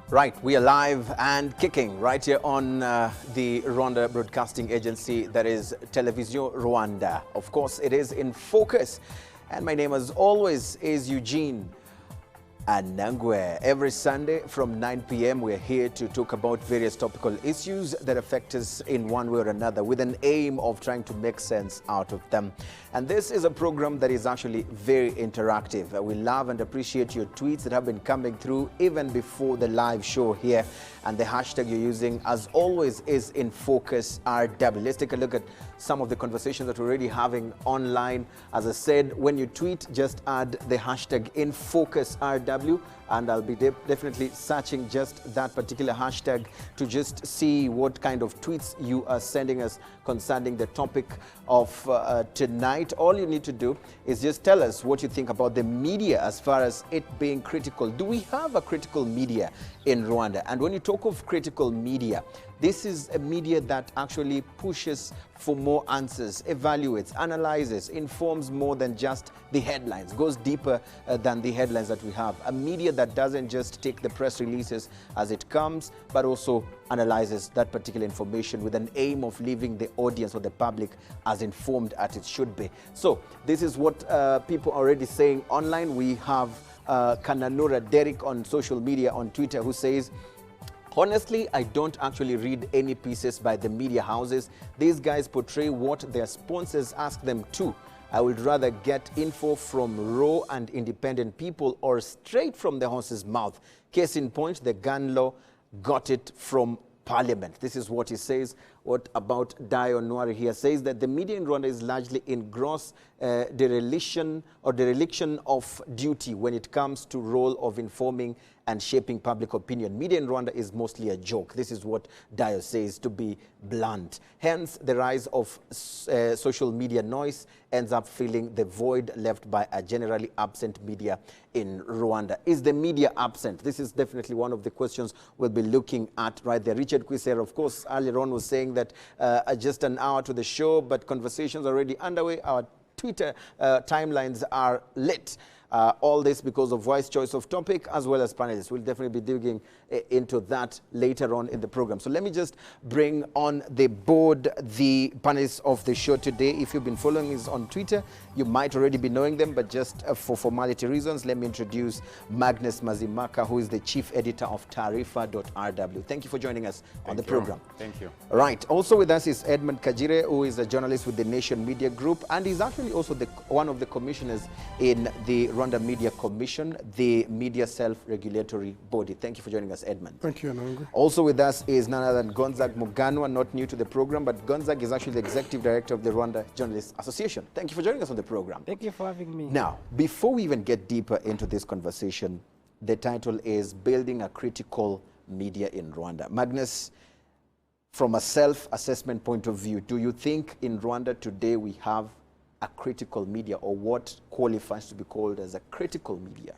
Right, we are live and kicking right here on the Rwanda Broadcasting Agency, that is Television Rwanda. Of course, it is in focus. And my name, as always, is Eugene Anangwe. Every Sunday from 9 p.m. we're here to talk about various topical issues that affect us in one way or another, with an aim of trying to make sense out of them. And this is a program that is actually very interactive. We love and appreciate your tweets that have been coming through even before the live show here. And the hashtag you're using, as always, is in focus RW. Let's take a look at some of the conversations that we're already having online. As I said, when you tweet, just add the hashtag in focus RW, and I'll be definitely searching just that particular hashtag to just see what kind of tweets you are sending us concerning the topic of tonight. All you need to do is just tell us what you think about the media as far as it being critical. Do we have a critical media in Rwanda? And when you talk of critical media, this is a media that actually pushes for more answers, evaluates, analyzes, informs more than just the headlines, goes deeper than the headlines that we have. A media that doesn't just take the press releases as it comes, but also analyzes that particular information with an aim of leaving the audience or the public as informed as it should be. So this is what people are already saying online. We have Kananura Derek on social media, on Twitter, who says, honestly, I don't actually read any pieces by the media houses. These guys portray what their sponsors ask them to. I would rather get info from raw and independent people or straight from the horse's mouth. Case in point, the gun law got it from Parliament. This is what he says. What about Dio Nwari here? Says that the media in Rwanda is largely in gross dereliction of duty when it comes to role of informing and shaping public opinion. Media in Rwanda is mostly a joke. This is what Dio says, to be blunt. Hence, the rise of social media noise ends up filling the void left by a generally absent media in Rwanda. Is the media absent? This is definitely one of the questions we'll be looking at right there. Richard Kwisera, of course, earlier on was saying that just an hour to the show, but conversations are already underway. Our Twitter timelines are lit. All this because of Voice choice of topic as well as panelists. We'll definitely be digging into that later on in the program. So let me just bring on the board the panelists of the show today. If you've been following us on Twitter, you might already be knowing them, but just for formality reasons, let me introduce Magnus Mazimaka, who is the chief editor of Tarifa.rw. Thank you for joining us on the program. Thank you. Right. Also with us is Edmund Kajire, who is a journalist with the Nation Media Group, and he's actually also one of the commissioners in the Rwanda Media Commission, the media self-regulatory body. Thank you for joining us, Edmund. Thank you, Anangu. Also with us is none other than Gonzag Muganwa, not new to the program, but Gonzag is actually the executive director of the Rwanda Journalists Association. Thank you for joining us on the program. Thank you for having me. Now, before we even get deeper into this conversation, the title is Building a Critical Media in Rwanda. Magnus, from a self-assessment point of view, do you think in Rwanda today we have a critical media, or what qualifies to be called as a critical media?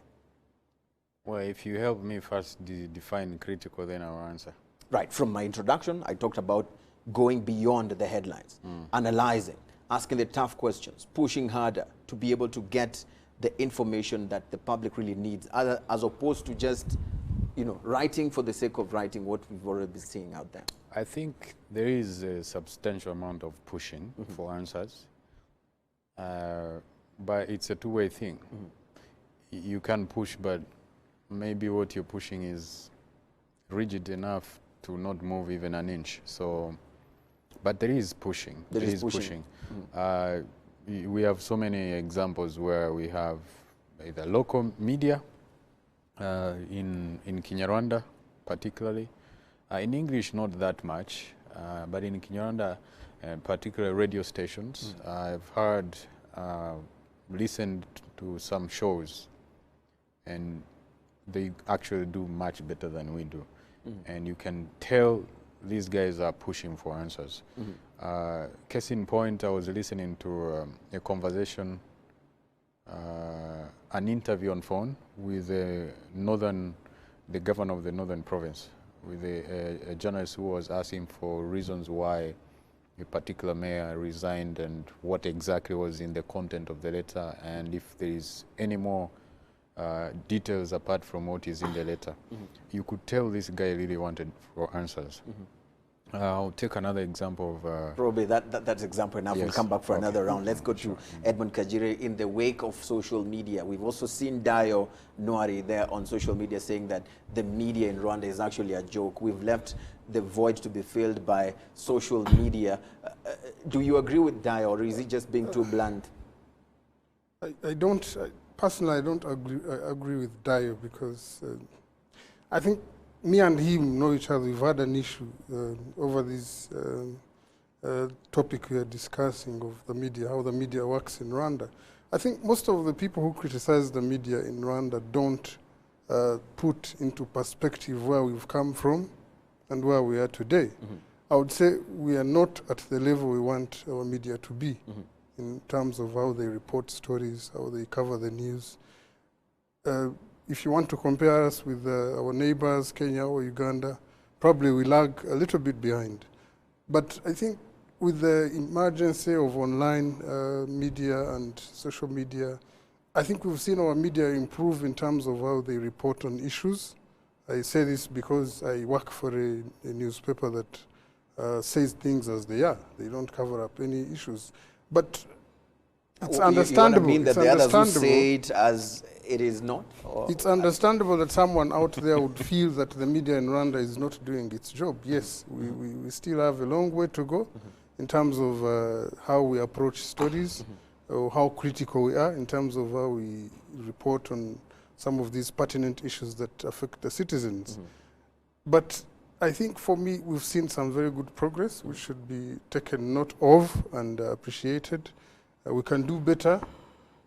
Well, if you help me first define critical, then I'll answer. Right. From my introduction, I talked about going beyond the headlines, analyzing, asking the tough questions, pushing harder to be able to get the information that the public really needs, as opposed to just, writing for the sake of writing what we've already been seeing out there. I think there is a substantial amount of pushing for answers. But it's a two-way thing. You can push, but maybe what you're pushing is rigid enough to not move even an inch. So, but there is pushing. There is pushing. We have so many examples where we have either local media in Kinyarwanda, particularly. In English, not that much, but in Kinyarwanda, particular radio stations. I've heard, listened to some shows, and they actually do much better than we do. And you can tell these guys are pushing for answers. Case in point, I was listening to a conversation, an interview on phone with the governor of the northern province, with a journalist who was asking for reasons why a particular mayor resigned and what exactly was in the content of the letter, and if there is any more details apart from what is in the letter. You could tell this guy really wanted for answers. I'll take another example of... Probably that's example enough. Yes. We'll come back for another round. Let's go to Sure. Edmund Kajire. In the wake of social media, we've also seen Dayo Nwari there on social media saying that the media in Rwanda is actually a joke. We've left the void to be filled by social media. Do you agree with Dayo, or is he just being too blunt? Personally, I don't agree with Dayo, because I think me and him know each other. We've had an issue over this topic we are discussing of the media, how the media works in Rwanda. I think most of the people who criticize the media in Rwanda don't put into perspective where we've come from and where we are today. I would say we are not at the level we want our media to be in terms of how they report stories, how they cover the news. If you want to compare us with our neighbors, Kenya or Uganda, probably we lag a little bit behind. But I think with the emergence of online media and social media, I think we've seen our media improve in terms of how they report on issues. I say this because I work for a newspaper that says things as they are. They don't cover up any issues. But it's understandable. You mean that the others who say it as it is not? Or? It's understandable that someone out there would feel that the media in Rwanda is not doing its job. Yes, we still have a long way to go in terms of how we approach stories, or how critical we are in terms of how we report on some of these pertinent issues that affect the citizens. But I think for me, we've seen some very good progress, which should be taken note of and appreciated. We can do better,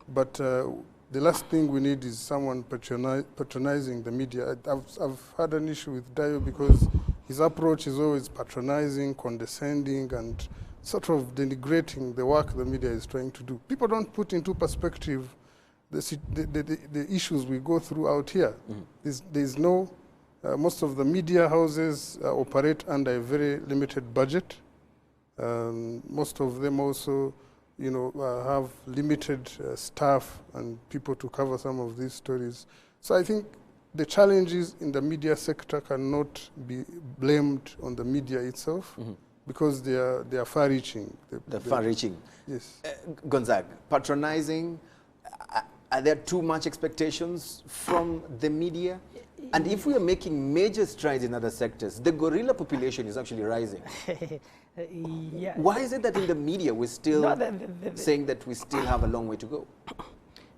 but the last thing we need is someone patronizing the media. I've had an issue with Dayo because his approach is always patronizing, condescending, and sort of denigrating the work the media is trying to do. People don't put into perspective the issues we go through out here. There's no... most of the media houses operate under a very limited budget. Most of them also, have limited staff and people to cover some of these stories. So I think the challenges in the media sector cannot be blamed on the media itself, because they are far-reaching. They're far-reaching. Yes. Gonzaga, patronizing. Are there too much expectations from the media? And if we are making major strides in other sectors, the gorilla population is actually rising. Yeah. Why is it that in the media we're still saying that we still have a long way to go?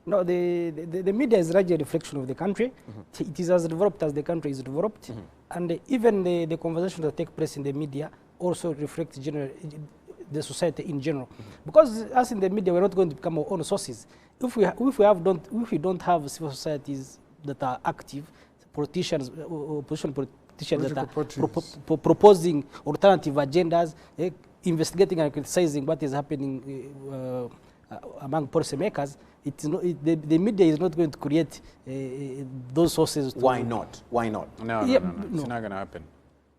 No, the media is largely a reflection of the country. It is as developed as the country is developed. And even the conversations that take place in the media also reflect the society in general. Because us in the media, we're not going to become our own sources. If we don't have civil societies that are active, politicians, opposition politicians that are proposing alternative agendas, investigating and criticizing what is happening among policymakers, the media is not going to create those sources. Why not? Why not? No, it's not going to happen.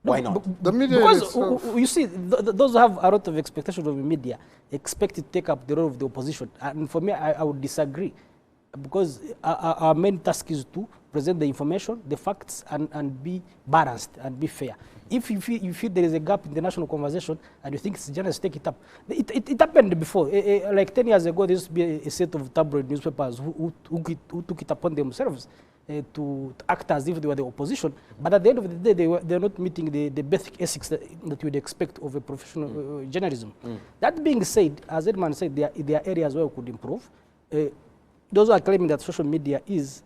Why not? The media because you see, those who have a lot of expectations of the media expect to take up the role of the opposition. And for me, I would disagree. Because our main task is to present the information, the facts, and be balanced and be fair. If you feel there is a gap in the national conversation and you think it's journalists take it up, it happened before. Like 10 years ago, there used to be a set of tabloid newspapers who took it upon themselves to act as if they were the opposition. But at the end of the day, they're not meeting the basic ethics that you would expect of a professional journalism. That being said, as Edmund said, there are areas where we could improve. Those who are claiming that social media is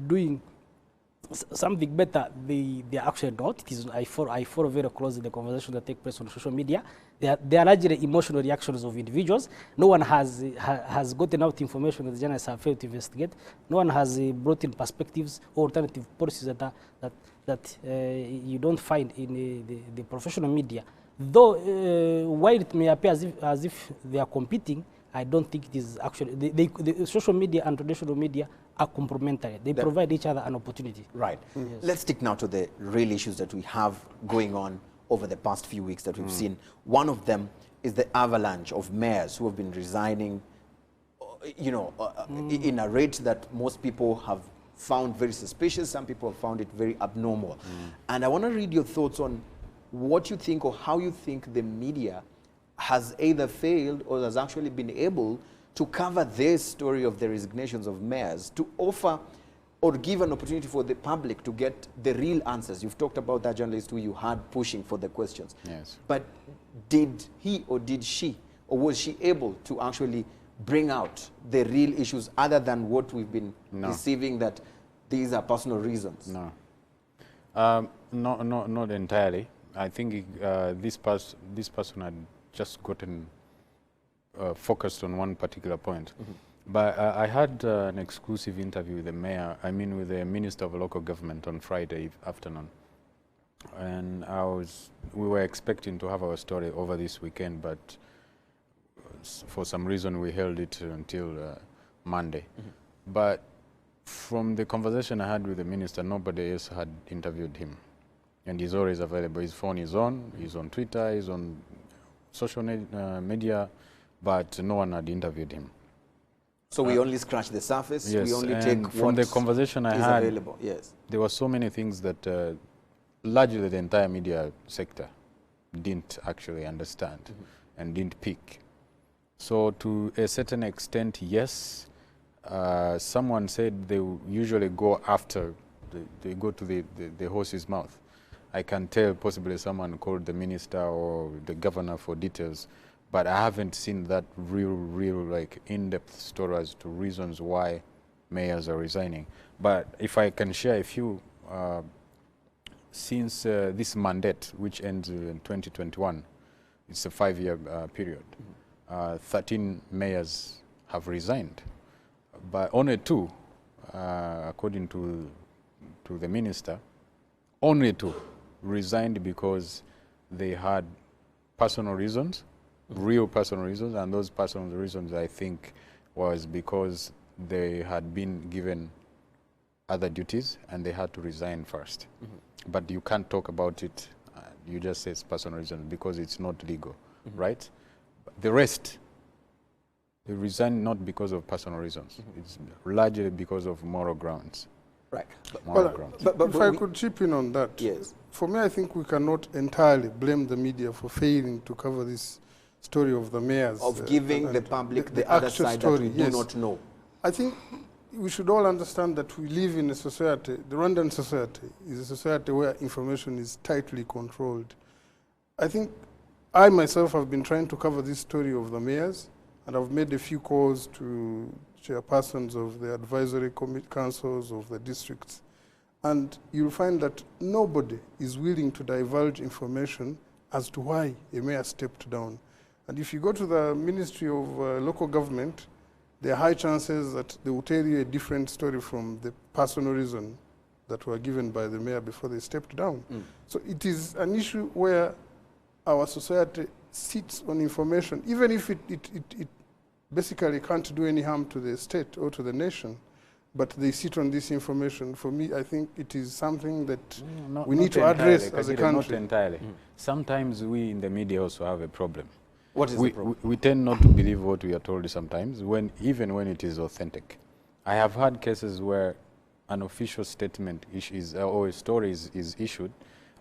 doing something better, they are actually not. I follow very closely the conversations that take place on social media. They are largely emotional reactions of individuals. No one has gotten out information that the journalists have failed to investigate. No one has brought in perspectives or alternative policies that you don't find in the professional media. Though while it may appear as if they are competing, I don't think it is actually. The social media and traditional media are complementary. They provide each other an opportunity. Right. Yes. Let's stick now to the real issues that we have going on over the past few weeks that we've seen. One of them is the avalanche of mayors who have been resigning, in a rate that most people have found very suspicious. Some people have found it very abnormal. And I want to read your thoughts on what you think or how you think the media has either failed or has actually been able to cover this story of the resignations of mayors, to offer or give an opportunity for the public to get the real answers. You've talked about that journalist who you had pushing for the questions. Yes. But did he or did she, or was she able to actually bring out the real issues other than what we've been receiving, that these are personal reasons? No. Not entirely. I think this person had just gotten focused on one particular point. But I had an exclusive interview with the mayor, with the Minister of Local Government on Friday afternoon. And we were expecting to have our story over this weekend, but for some reason we held it until Monday. But from the conversation I had with the minister, nobody else had interviewed him. And he's always available. His phone is on, he's on Twitter, he's on social media, but no one had interviewed him. So we only scratch the surface. Yes, we only and take from the conversation I had, available. Yes. There were so many things that largely the entire media sector didn't actually understand and didn't pick. So to a certain extent, yes, someone said they usually go after, they go to the horse's mouth. I can tell possibly someone called the minister or the governor for details, but I haven't seen that real like in-depth story as to reasons why mayors are resigning. But if I can share a few, since this mandate, which ends in 2021, it's a 5-year period, 13 mayors have resigned, but only 2, according to the minister, only 2 resigned because they had personal reasons, real personal reasons, and those personal reasons, I think, was because they had been given other duties and they had to resign first. But you can't talk about it, you just say it's personal reasons because it's not legal, right? The rest, they resign not because of personal reasons. It's largely because of moral grounds. Right. But if I could chip in on that, yes. For me, I think we cannot entirely blame the media for failing to cover this story of the mayors. Of giving the public the other side story, that we do not know. I think we should all understand that we live in a society, the Rwandan society is a society where information is tightly controlled. I think I myself have been trying to cover this story of the mayors, and I've made a few calls to chairpersons of the advisory councils of the districts. And you'll find that nobody is willing to divulge information as to why a mayor stepped down. And if you go to the Ministry of Local Government, there are high chances that they will tell you a different story from the personal reason that were given by the mayor before they stepped down. So it is an issue where our society sits on information, even if it basically can't do any harm to the state or to the nation, but they sit on this information. For me, I think it is something that we need to address as a country. Not entirely. Sometimes we in the media also have a problem. What is the problem? We tend not to believe what we are told sometimes, even when it is authentic. I have had cases where an official statement or a story is issued,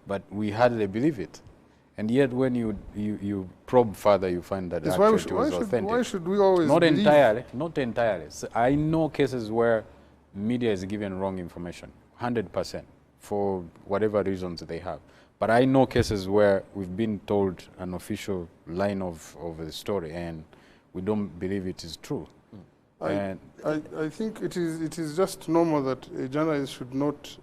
but we hardly believe it. And yet when you probe further, you find that actually it was authentic. Why should we always Not believe? Not entirely. So I know cases where media is given wrong information, 100%, for whatever reasons they have. But I know cases where we've been told an official line of the story and we don't believe it is true. I think it is just normal that a journalist should not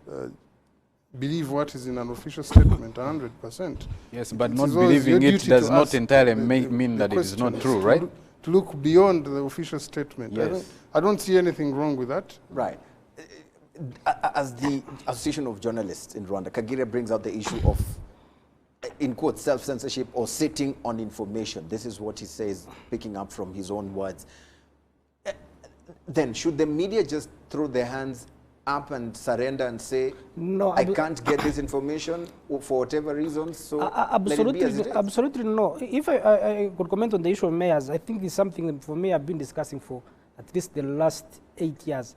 believe what is in an official statement 100%. Yes, but not believing it does not entirely mean that it is not true, right? To look beyond the official statement. Yes. I don't see anything wrong with that. Right. As the Association of Journalists in Rwanda, Kagire brings out the issue of, in quotes, self-censorship or sitting on information. This is what he says, picking up from his own words. Then should the media just throw their hands up and surrender and say, no, I can't get this information for whatever reasons, so absolutely, let it be as it is? Absolutely no. If I could comment on the issue of mayors, I think it's something that for me I've been discussing for at least the last 8 years.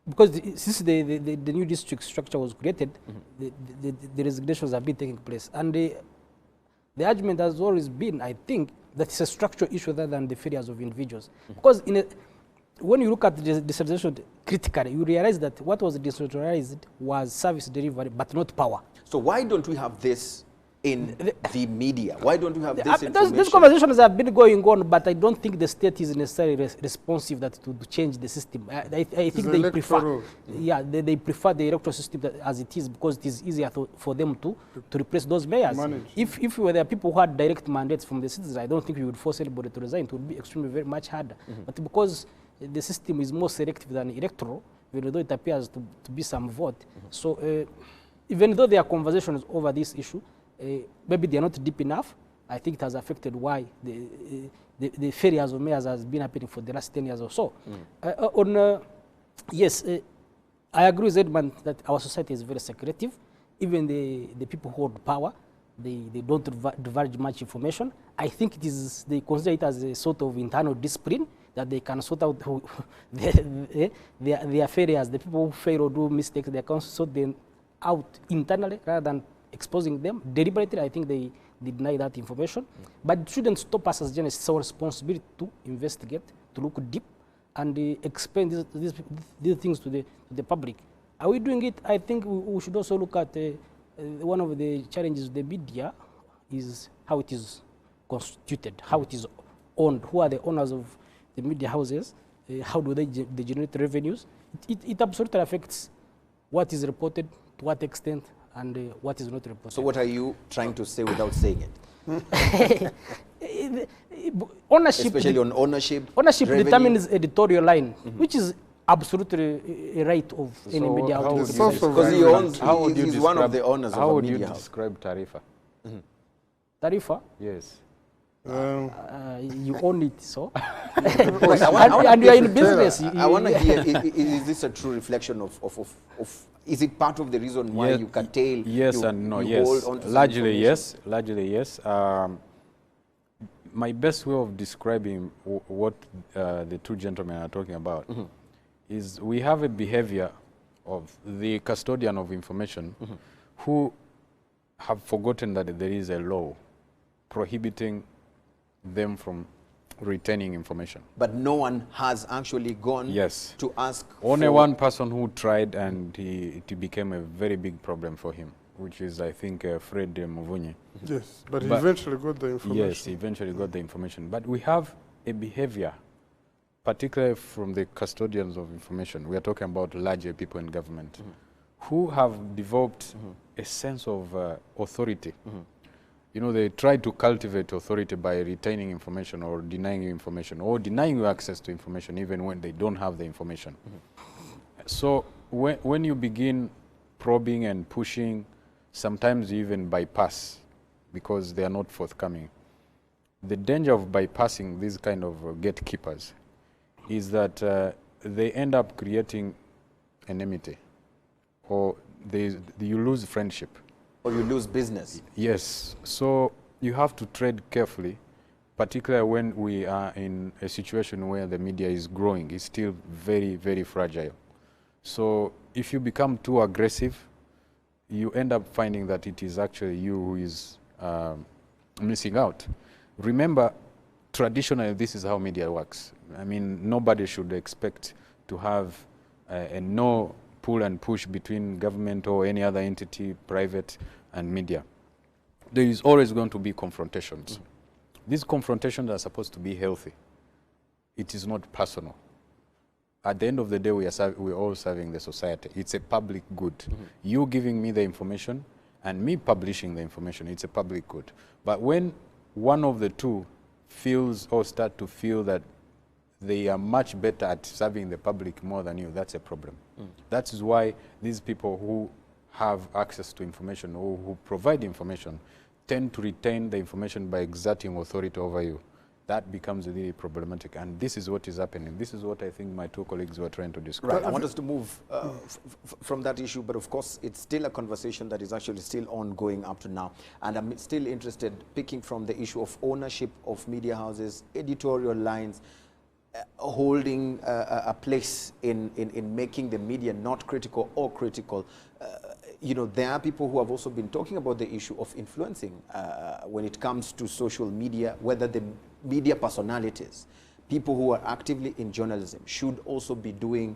because since the new district structure was created, the resignations have been taking place. And the argument has always been, I think, that it's a structural issue rather than the failures of individuals. Because when you look at the decentralization critically, you realize that what was decentralized was service delivery, but not power. So why don't we have this in the media? Why don't we have this information? These conversations have been going on, but I don't think the state is necessarily responsive that to change the system. I think they prefer, they prefer the electoral system as it is, because it is easier for them to replace those mayors. If there are people who had direct mandates from the citizens, I don't think we would force anybody to resign. It would be extremely very much harder. But because the system is more selective than electoral, even though it appears to be some vote. So even though there are conversations over this issue, maybe they are not deep enough. I think it has affected why the failures of mayors has been happening for the last 10 years or so. Yes, I agree with Edmund that our society is very secretive. Even the people who hold power, they don't divulge much information. I think they consider it as a sort of internal discipline that they can sort out their failures. The people who fail or do mistakes, they can sort them out internally rather than exposing them deliberately. I think they deny that information. But it shouldn't stop us as journalists. It's our responsibility to investigate, to look deep, and explain these things to the public. Are we doing it? I think we should also look at one of the challenges of the media is how it is constituted, how it is owned, who are the owners of the media houses, how do they generate revenues. It absolutely affects what is reported, to what extent, and what is not reported. So what are you trying to say without saying it? Ownership, especially on ownership. Ownership determines editorial line, which is absolutely a right of any media outlet. Because he's one of the owners of a media house. How would you describe Tarifa? Tarifa? Yes. You own it, so. and you are in business. I want to hear, is this a true reflection of is it part of the reason why you curtail? Yes and no, yes. Largely yes, largely yes. My best way of describing what the two gentlemen are talking about is we have a behavior of the custodian of information who have forgotten that there is a law prohibiting them from retaining information. But no one has actually gone to ask. Only one person who tried, and it became a very big problem for him, which is, I think, Fred Muvunyi. Yes, but he eventually got the information. Yes, he eventually got the information. But we have a behavior, particularly from the custodians of information. We are talking about larger people in government who have developed a sense of authority. You know, they try to cultivate authority by retaining information or denying you information or denying you access to information even when they don't have the information. So when you begin probing and pushing, sometimes you even bypass because they are not forthcoming. The danger of bypassing these kind of gatekeepers is that they end up creating enmity, or you lose friendship. Or you lose business. Yes. So you have to tread carefully, particularly when we are in a situation where the media is growing. It's still very, very fragile. So if you become too aggressive, you end up finding that it is actually you who is missing out. Remember, traditionally, this is how media works. I mean, nobody should expect to have a no pull and push between government or any other entity, private and media. There is always going to be confrontations. These confrontations are supposed to be healthy. It is not personal. At the end of the day, we're all serving the society. It's a public good. You giving me the information and me publishing the information, it's a public good. But when one of the two feels or start to feel that they are much better at serving the public more than you, that's a problem. That is why these people who have access to information or who provide information tend to retain the information by exerting authority over you. That becomes really problematic, and this is what is happening. This is what I think my two colleagues were trying to describe. Right, I want us to move from that issue, but of course it's still a conversation that is actually still ongoing up to now, and I'm still interested, picking from the issue of ownership of media houses, editorial lines. holding a place in making the media not critical or critical. You know, there are people who have also been talking about the issue of influencing when it comes to social media, whether the media personalities, people who are actively in journalism, should also be doing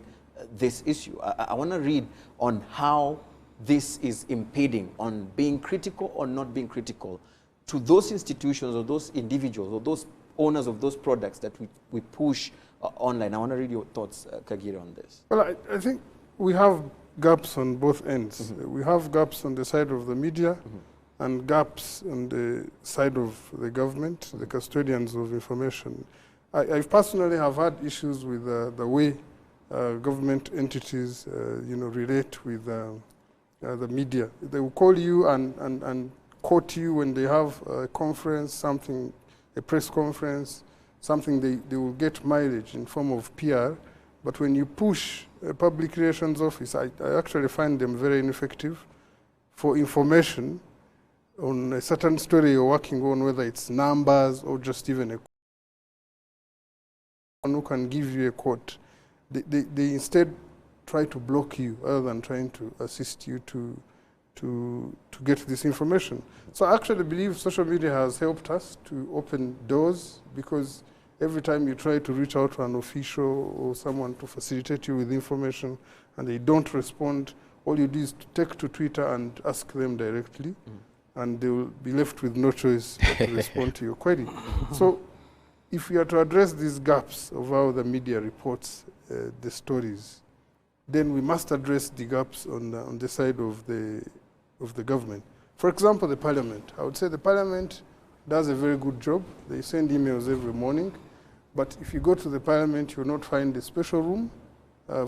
this issue. I want to read on how this is impeding on being critical or not being critical to those institutions or those individuals or those owners of those products that we push online. I want to read your thoughts, Kagire, on this. Well, I think we have gaps on both ends. We have gaps on the side of the media and gaps on the side of the government, the custodians of information. I personally have had issues with the way government entities, you know, relate with the media. They will call you and quote you when they have a conference, something, a press conference, something they will get mileage in form of PR. But when you push a public relations office, I actually find them very ineffective for information on a certain story you're working on, whether it's numbers or just even a one who can give you a quote. They instead try to block you rather than trying to assist you to get this information. So I actually believe social media has helped us to open doors, because every time you try to reach out to an official or someone to facilitate you with information and they don't respond, all you do is to take to Twitter and ask them directly, and they will be left with no choice but to respond to your query. So if we are to address these gaps of how the media reports the stories, then we must address the gaps on the side of the government. For example, the parliament. I would say the parliament does a very good job. They send emails every morning. But if you go to the parliament, you will not find a special room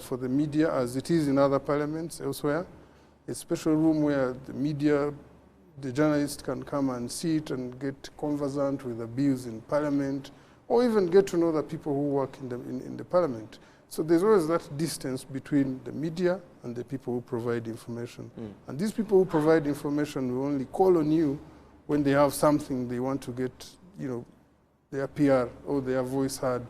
for the media, as it is in other parliaments elsewhere. A special room where the media, the journalists can come and sit and get conversant with the bills in parliament, or even get to know the people who work in the parliament. So there's always that distance between the media and the people who provide information. And these people who provide information will only call on you when they have something they want to get, you know, their PR or their voice heard.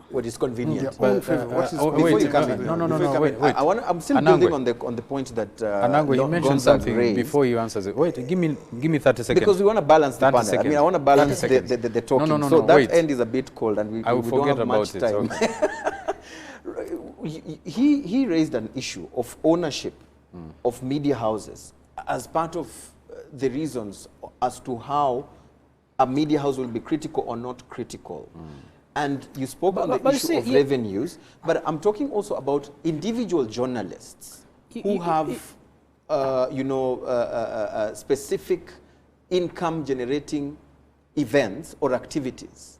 What is convenient. Their own favor. What is Before you come wait, in, no, wait. I'm still Anangwe. building on the point that Anangwe, you mentioned Gonzag something raised. before you answer it. Wait, give me 30 seconds. Because we want to balance the 30 panel. I mean, seconds. I want to balance 30 seconds. the talking. No, so that wait. end is a bit cold, and we I will don't forget have much about it. time. Okay. He raised an issue of ownership of media houses as part of the reasons as to how a media house will be critical or not critical. And you spoke on the issue of revenues, but I'm talking also about individual journalists who have, you know, specific income-generating events or activities.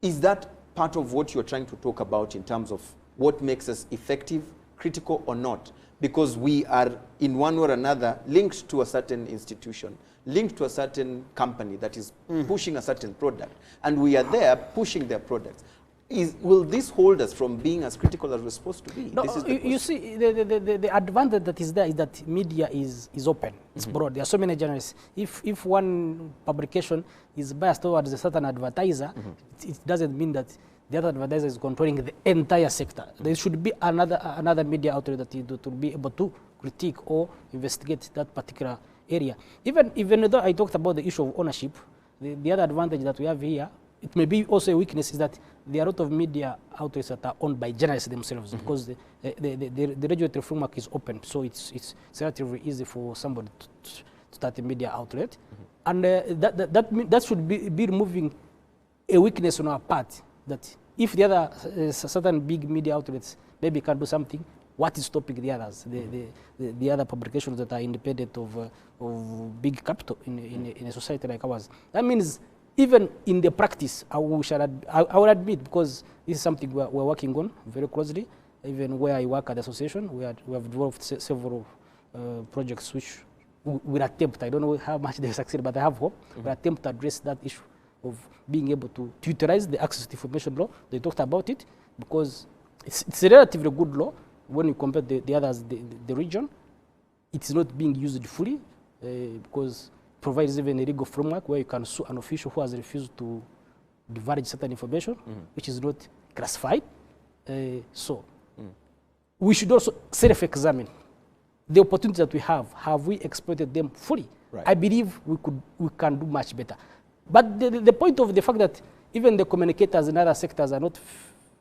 Is that part of what you're trying to talk about in terms of what makes us effective, critical or not? Because we are, in one way or another, linked to a certain institution, linked to a certain company that is pushing a certain product, and we are there pushing their products. Will this hold us from being as critical as we're supposed to be? No, This is the you see, the advantage that is there is that media is open, it's broad. There are so many journalists. If one publication is biased towards a certain advertiser, it doesn't mean that the other advertiser is controlling the entire sector. There should be another media outlet that will be able to critique or investigate that particular area. Even though I talked about the issue of ownership, the other advantage that we have here, it may be also a weakness, is that there are a lot of media outlets that are owned by journalists themselves, because the regulatory framework is open, so it's relatively easy for somebody to start a media outlet. And that should be removing a weakness on our part, that if the other certain big media outlets maybe can do something, what is stopping the others, the other publications that are independent of big capital in a society like ours? That means even in the practice, I will admit, because this is something we're working on very closely, even where I work at the association, we have developed several projects which will attempt, I don't know how much they succeed, but I have hope, we attempt to address that issue of being able to utilize the access to information law. They talked about it, because it's a relatively good law when you compare the others, the region. It's not being used fully, because provides even a legal framework where you can sue an official who has refused to divulge certain information, which is not classified. We should also self-examine the opportunities that we have. Have we exploited them fully? Right. I believe we can do much better. But the point of the fact that even the communicators in other sectors are not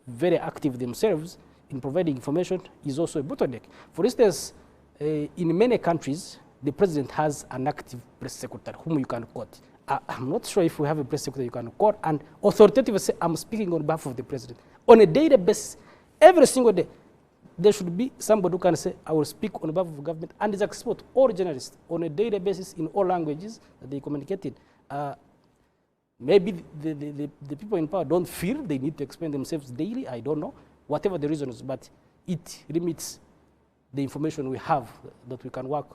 very active themselves in providing information is also a bottleneck. For instance, in many countries, the president has an active press secretary whom you can quote. I'm not sure if we have a press secretary you can quote, and authoritatively say, I'm speaking on behalf of the president. On a daily basis, every single day, there should be somebody who can say, I will speak on behalf of the government, and is accessible to all journalists on a daily basis in all languages that they communicate in. Maybe the people in power don't feel they need to explain themselves daily, I don't know, whatever the reason is, but it limits the information we have that we can work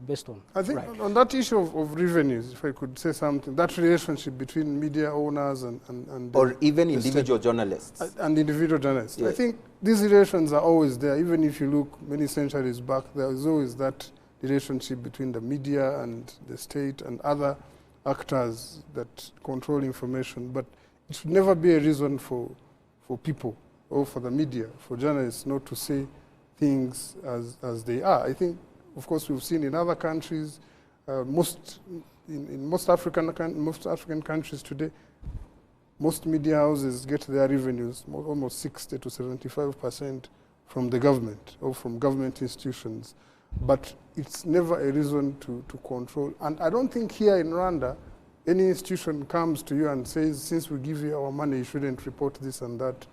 based on. I think on that issue of revenues, if I could say something, that relationship between media owners and or even individual journalists. And individual journalists. Yes. I think these relations are always there. Even if you look many centuries back, there is always that relationship between the media and the state and other actors that control information. But it should never be a reason for people or for the media, for journalists not to say things as they are. I think, of course, we've seen in other countries, in most African countries today, most media houses get their revenues, almost 60 to 75% from the government or from government institutions. But it's never a reason to control. And I don't think here in Rwanda, any institution comes to you and says, since we give you our money, you shouldn't report this and that.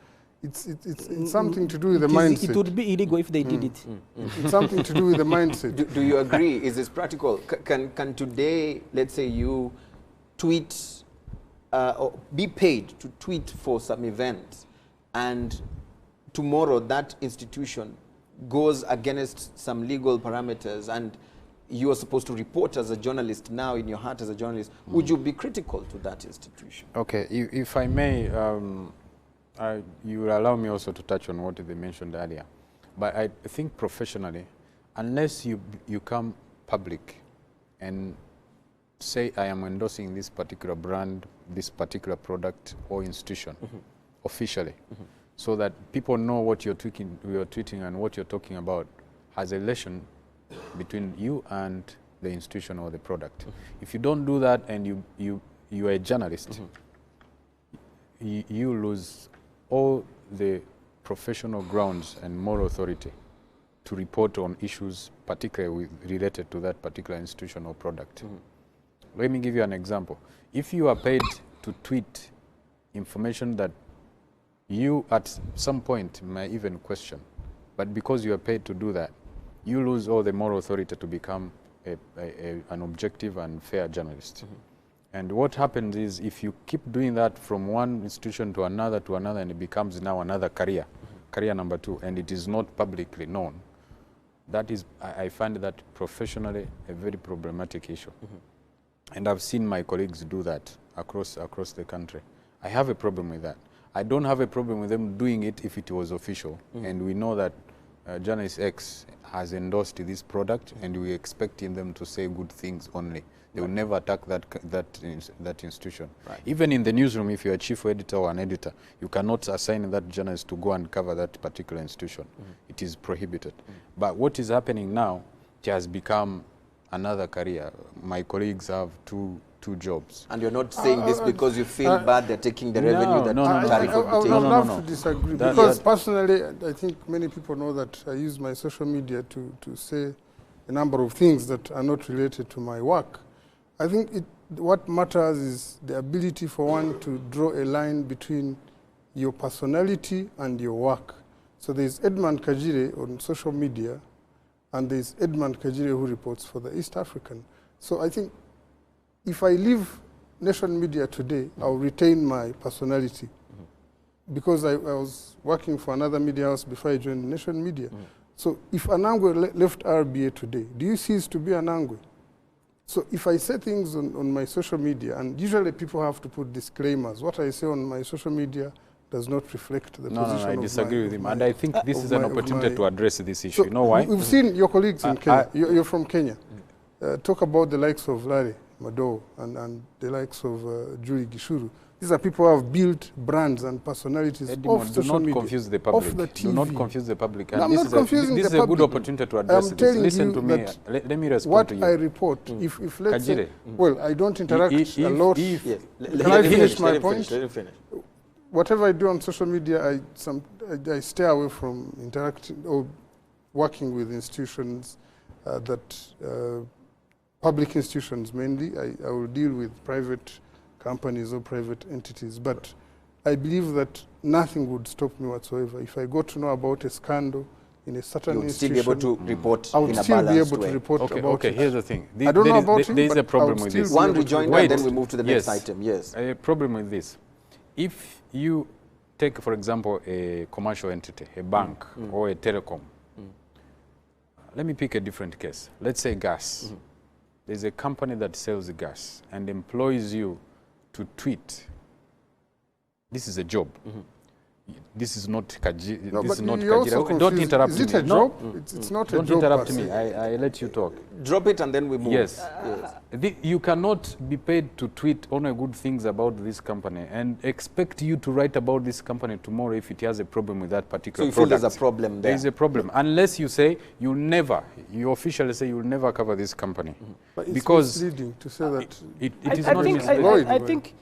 It's something to do with the mindset. It would be illegal if they did it. It's something to do with the mindset. Do you agree? Is this practical? Can today, let's say you tweet, or be paid to tweet for some event, and tomorrow that institution goes against some legal parameters and you are supposed to report as a journalist now in your heart as a journalist, would you be critical to that institution? Okay, if I may, you will allow me also to touch on what they mentioned earlier. But I think professionally, unless you come public and say, I am endorsing this particular brand, this particular product or institution officially, so that people know what you're tweeting and what you're talking about has a relation between you and the institution or the product. If you don't do that and you are a journalist, you lose all the professional grounds and moral authority to report on issues particularly related to that particular institution or product. Let me give you an example. If you are paid to tweet information that you at some point may even question, but because you are paid to do that, you lose all the moral authority to become an objective and fair journalist. And what happens is, if you keep doing that from one institution to another, and it becomes now another career, career number 2, and it is not publicly known, that is, I find that professionally a very problematic issue. And I've seen my colleagues do that across the country. I have a problem with that. I don't have a problem with them doing it if it was official. And we know that journalist X has endorsed this product, and we expecting them to say good things only. They will never attack that institution. Right. Even in the newsroom, if you're a chief editor or an editor, you cannot assign that journalist to go and cover that particular institution. It is prohibited. But what is happening now, it has become another career. My colleagues have two jobs. And you're not saying this because you feel bad they're taking the revenue that Tariq would be taking? I would love to disagree, because personally, I think many people know that I use my social media to say a number of things that are not related to my work. I think what matters is the ability for one to draw a line between your personality and your work. So there's Edmund Kajire on social media, and there's Edmund Kajire who reports for the East African. So I think if I leave Nation Media today, I'll retain my personality, because I was working for another media house before I joined Nation Media. So if Anangwe left RBA today, do you cease to be Anangwe? So if I say things on my social media, and usually people have to put disclaimers, what I say on my social media does not reflect the position of my... No, I disagree with him. And I think this is an opportunity to address this issue. So you know why? We've seen your colleagues in Kenya. You're from Kenya. Talk about the likes of Larry Mado and the likes of Julie Gishuru. These are people who have built brands and personalities Edmond, off do social not media, confuse the off public. the TV. Do not confuse the public. And No, I'm this not confusing this the is a good public. opportunity to address I'm this. telling Listen you to me. that Let me respond what to you. I report, if let's say, Kajire. well, I don't interact a lot. if- Yes. Can I finish my Let him point? Let him finish. Whatever I do on social media, I stay away from interacting or working with institutions public institutions mainly. I will deal with private companies or private entities, but I believe that nothing would stop me whatsoever. If I got to know about a scandal in a certain You would still institution, be able to report I would in a still be balanced able way. to report Okay, about okay. it. Here's the thing. I don't know about there you, is but a problem I would with still this. be One able to rejoinder, Wait. and then we move to the next Yes. item. Yes. A problem with this. If you take, for example, a commercial entity, a bank or a telecom, let me pick a different case. Let's say gas. There's a company that sells gas and employs you to tweet. This is a job. This is not Kaji. No, This but is not you're also Kajira. Don't confused. interrupt Is me. it a No. job? It's not a Don't job. interrupt per me. se. I let you talk. Drop it and then we move. Yes. Yes. You cannot be paid to tweet only good things about this company and expect you to write about this company tomorrow if it has a problem with that So particular you feel product. there's a problem There there? is a problem. Unless you say you officially say you'll never cover this company. But it's Because misleading to say that. it I is not think, misleading. I think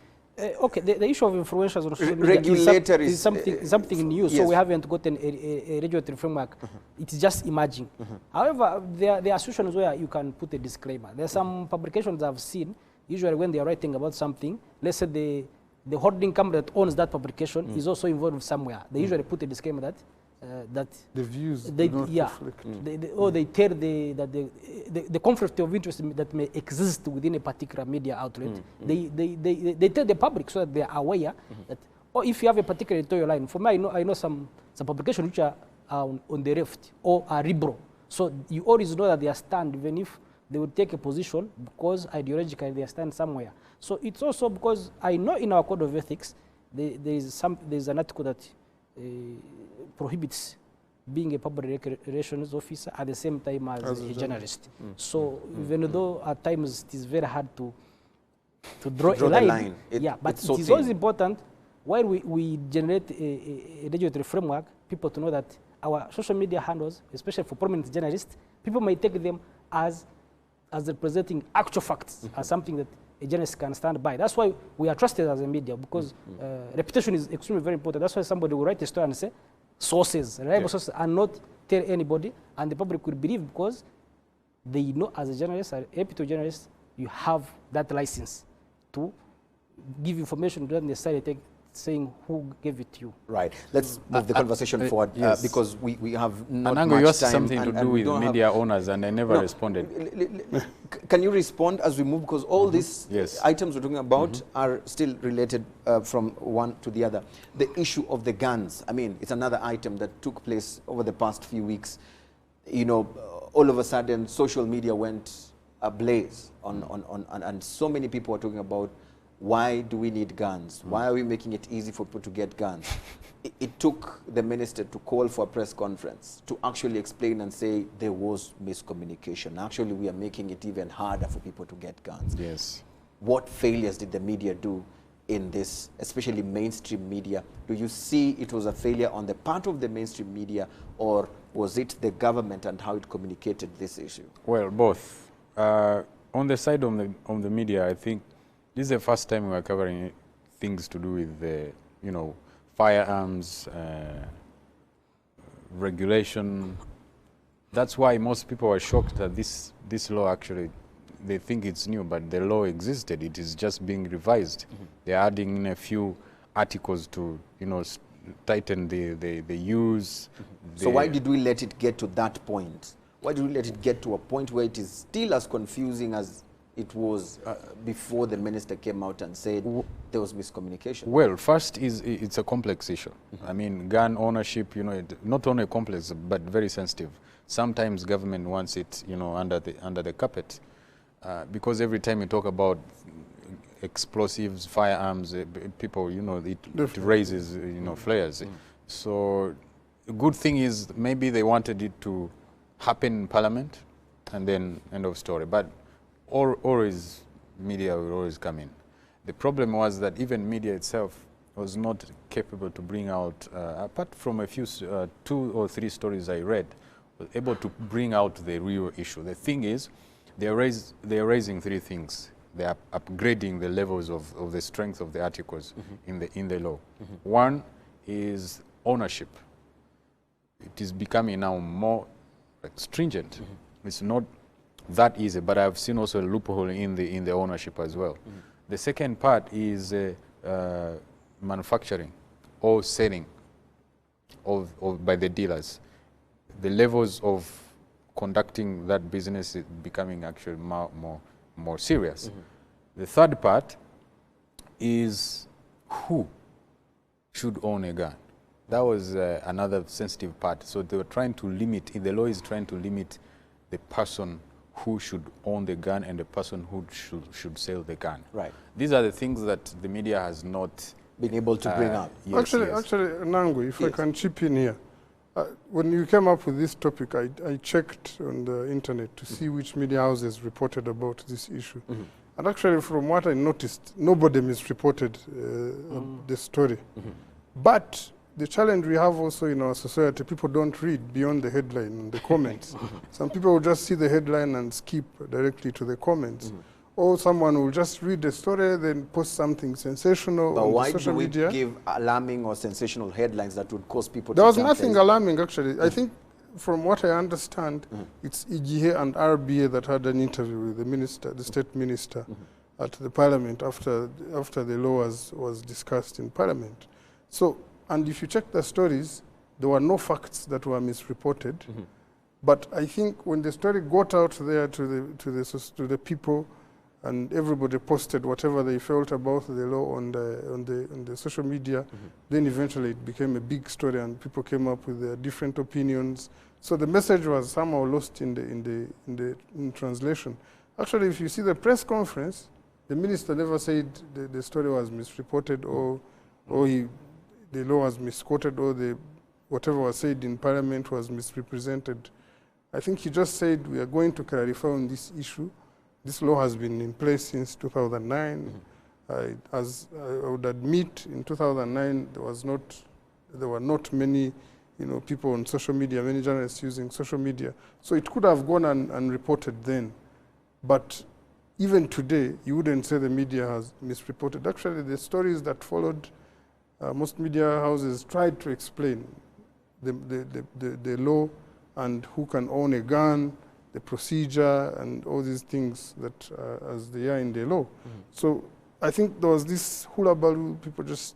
okay, the issue of influencers on social media Regulatory is something new, so yes. we haven't gotten a regulatory framework. It is just emerging. However, there are situations where you can put a disclaimer. There are some publications I've seen, usually when they are writing about something, let's say the holding company that owns that publication is also involved somewhere. They usually put a disclaimer that The views they, do not yeah, reflect. or they tell the conflict of interest that may exist within a particular media outlet. They tell the public so that they are aware that, or if you have a particular editorial line, for me, I know some publications which are on the left or are liberal. So you always know that they are stand, even if they will take a position because ideologically they stand somewhere. So it's also because I know in our code of ethics, there's an article that prohibits being a public relations officer at the same time as a journalist. So even though at times it is very hard to draw Draw a the line, line. yeah, but it's so it is thin. always important while we generate a regulatory framework, people to know that our social media handles, especially for prominent journalists, people may take them as representing actual facts, as something that a journalist can stand by. That's why we are trusted as a media, because reputation is extremely very important. That's why somebody will write a story and say, sources, reliable sources, and not tell anybody, and the public will believe because they know as a journalist, a reputable journalist, you have that license to give information, don't necessarily saying who gave it to you. Right. Let's move the conversation forward yes. because we have not Anango, much you asked time. something to and do we with don't have- media owners, and I never No. responded. Can you respond as we move? Because all these Yes. items we're talking about are still related from one to the other. The issue of the guns, I mean, it's another item that took place over the past few weeks. You know, all of a sudden, social media went ablaze and so many people are talking about why do we need guns? Why are we making it easy for people to get guns? It took the minister to call for a press conference to actually explain and say there was miscommunication. Actually, we are making it even harder for people to get guns. Yes. What failures did the media do in this, especially mainstream media? Do you see it was a failure on the part of the mainstream media, or was it the government and how it communicated this issue? Well, both. On the side of the media, I think this is the first time we are covering things to do with the, firearms, regulation. That's why most people are shocked that this law actually, they think it's new, but the law existed. It is just being revised. They're adding in a few articles to, tighten the use. So why did we let it get to that point? Why did we let it get to a point where it is still as confusing as it was before the minister came out and said there was miscommunication? Well, first it's a complex issue. I mean, gun ownership, not only complex but very sensitive. Sometimes government wants it, under the carpet, because every time you talk about explosives, firearms, people, it raises, flares. So, a good thing is maybe they wanted it to happen in Parliament, and then end of story. But always media will always come in. The problem was that even media itself was not capable to bring out, apart from a few, 2 or 3 stories I read, was able to bring out the real issue. The thing is, they are raising 3 things. They are upgrading the levels of the strength of the articles in the law. One is ownership. It is becoming now more stringent. It's not that easy, but I've seen also a loophole in the ownership as well. The second part is manufacturing or selling by the dealers. The levels of conducting that business is becoming actually more serious. The third part is who should own a gun. That was another sensitive part. So they were trying to limit, the law is trying to limit the person who should own the gun and the person who should sell the gun. Right. These are the things that the media has not been able to bring up. Yes, actually, yes. Nangu, if I Yes. can chip in here. When you came up with this topic, I checked on the internet to see which media houses reported about this issue. And actually, from what I noticed, nobody misreported the story. But the challenge we have also in our society, people don't read beyond the headline and the comments. Some people will just see the headline and skip directly to the comments. Or someone will just read the story, then post something sensational But on why the social do we media. give alarming or sensational headlines that would cause people There to was jump nothing there? alarming, actually. I think, from what I understand, it's EGA and RBA that had an interview with the minister, the state minister, at the parliament after the law was discussed in parliament. So, and if you check the stories, there were no facts that were misreported. But I think when the story got out there to the people, and everybody posted whatever they felt about the law on the social media, then eventually it became a big story and people came up with their different opinions. So the message was somehow lost in translation. Actually, if you see the press conference, the minister never said the story was misreported or the law was misquoted or whatever was said in parliament was misrepresented. I think he just said we are going to clarify on this issue. This law has been in place since 2009. As I would admit, in 2009 there were not many, people on social media, many journalists using social media. So it could have gone unreported then, but even today you wouldn't say the media has misreported. Actually, the stories that followed, most media houses tried to explain the law and who can own a gun, the procedure, and all these things that as they are in the law. So I think there was this hullabaloo, people just,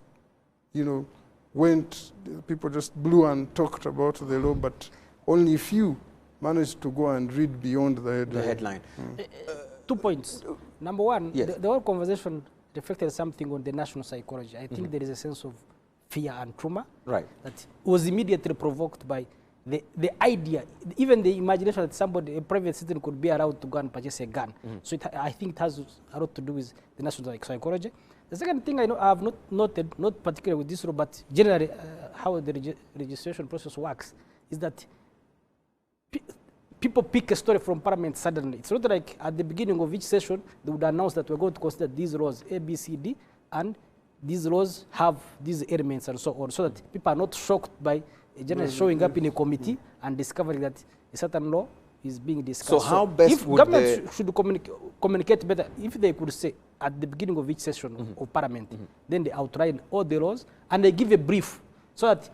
people just blew and talked about the law, but only few managed to go and read beyond the headline. The headline. 2 points. Number one, Yes. the whole conversation reflected something on the national psychology. I think there is a sense of fear and trauma Right. that was immediately provoked by the idea, even the imagination that somebody, a private citizen, could be allowed to go and purchase a gun. So I think it has a lot to do with the national psychology. The second thing I have not noted, not particularly with this law, but generally how the registration process works, is that people pick a story from parliament suddenly. It's not like at the beginning of each session, they would announce that we're going to consider these laws A, B, C, D, and these laws have these elements and so on, so that people are not shocked by a journalist showing up in a committee and discovering that a certain law is being discussed. So how best if would government should communicate better, if they could say at the beginning of each session of parliament, then they outline all the laws and they give a brief, so that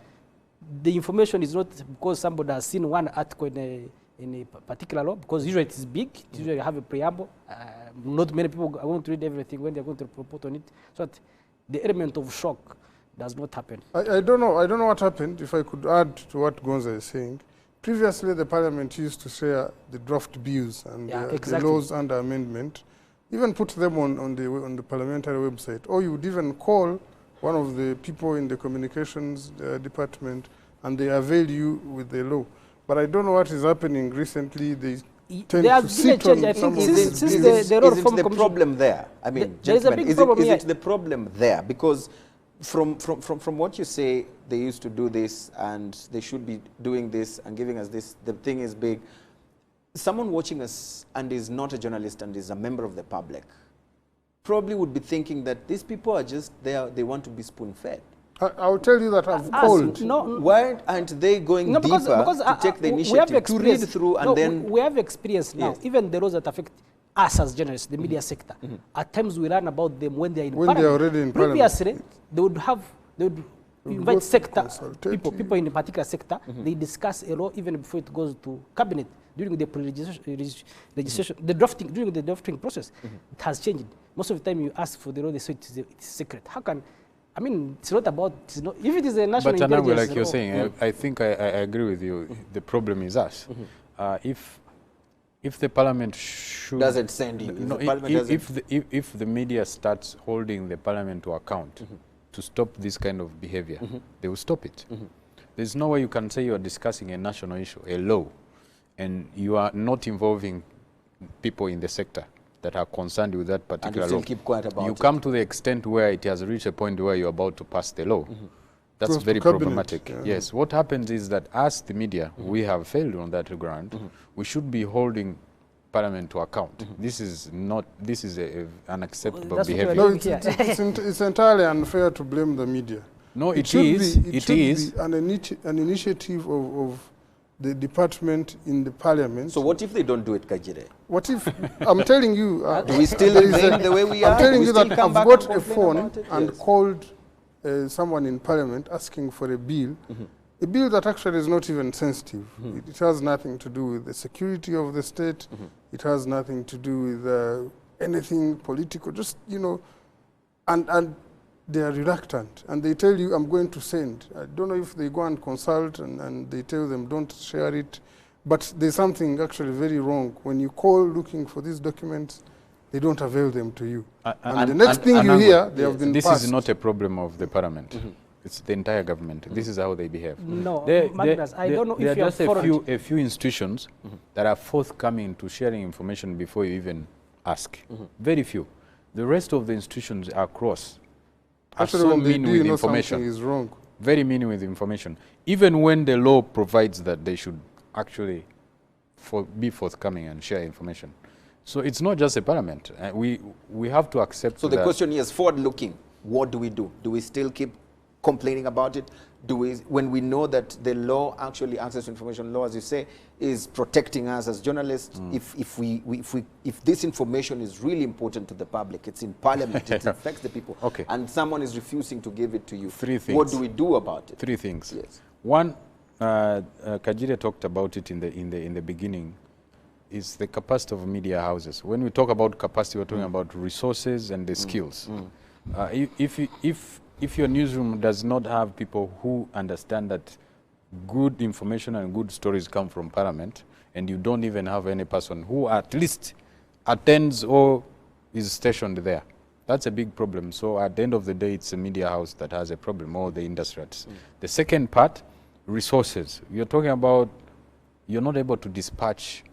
the information is not because somebody has seen one article in a particular law, because usually it is big, it usually have a preamble. Not many people are going to read everything when they're going to report on it, so that the element of shock does not happen. I don't know what happened. If I could add to what Gonza is saying, previously the parliament used to share the draft bills and the laws under amendment, even put them on the parliamentary website, or you would even call one of the people in the communications department and they avail you with the law. But I don't know what is happening recently. They tend there to has been a sit change. on I some think of since these the bills. law Is reform it the commission, problem there? I mean, there is a gentlemen, big problem is here. it the problem there? Because from what you say, they used to do this and they should be doing this and giving us this, the thing is big. Someone watching us and is not a journalist and is a member of the public probably would be thinking that these people are just there, they want to be spoon-fed. I'll tell you that I've called. Why aren't they going deeper to take the initiative, to read through and then... We have experience now, even the laws that affect us as journalists, the media sector. At times we learn about them when they are in parliament. They are already in Previously, they would invite sector people in a particular sector. They discuss a law even before it goes to cabinet during the legislation, during the drafting process. It has changed. Most of the time you ask for the law, they say it's secret. How can... I mean, it's not about, it's not, if it is a national intelligence... But like you're saying, I think I agree with you. The problem is us. If the parliament should... Doesn't send you. No, if the media starts holding the parliament to account to stop this kind of behavior, they will stop it. There's no way you can say you are discussing a national issue, a law, and you are not involving people in the sector that are concerned with that particular law. Keep quiet about you come to the extent where it has reached a point where you're about to pass the law. That's very problematic. Yes, what happens is that as the media, we have failed on that ground. We should be holding Parliament to account. This is an unacceptable behavior. No, it's entirely unfair to blame the media. No, it is. It is an initiative of the department in the parliament. So what if they don't do it, Kajire? What if, I'm telling you... do we still remain the way we are? I'm telling you that I've got a phone and called someone in parliament asking for a bill, a bill that actually is not even sensitive. It has nothing to do with the security of the state. It has nothing to do with anything political, just, you know, and they are reluctant, and they tell you, I'm going to send. I don't know if they go and consult and they tell them, don't share it. But there's something actually very wrong. When you call looking for these documents, they don't avail them to you. And the next thing you hear, they have been passed. This is not a problem of the parliament. It's the entire government. This is how they behave. No, Magnus, I don't know if you have just a few institutions that are forthcoming to sharing information before you even ask. Very few. The rest of the institutions are cross. Actually, so mean with information. Is wrong. Very mean with information. Even when the law provides that they should actually be forthcoming and share information. So it's not just a parliament. We have to accept. So the question is forward-looking. What do we do? Do we still keep complaining about it? Do we, when we know that the law, actually access to information law, as you say, is protecting us as journalists, if this information is really important to the public, it's in parliament, it affects the people, and someone is refusing to give it to you, what do we do about it? Three things. Yes. One, Kajire talked about it in the beginning, is the capacity of media houses. When we talk about capacity, we're talking about resources and the skills. If your newsroom does not have people who understand that good information and good stories come from Parliament, and you don't even have any person who at least attends or is stationed there, that's a big problem. So at the end of the day, it's a media house that has a problem, or the industry. The second part, resources. You're talking about, you're not able to dispatch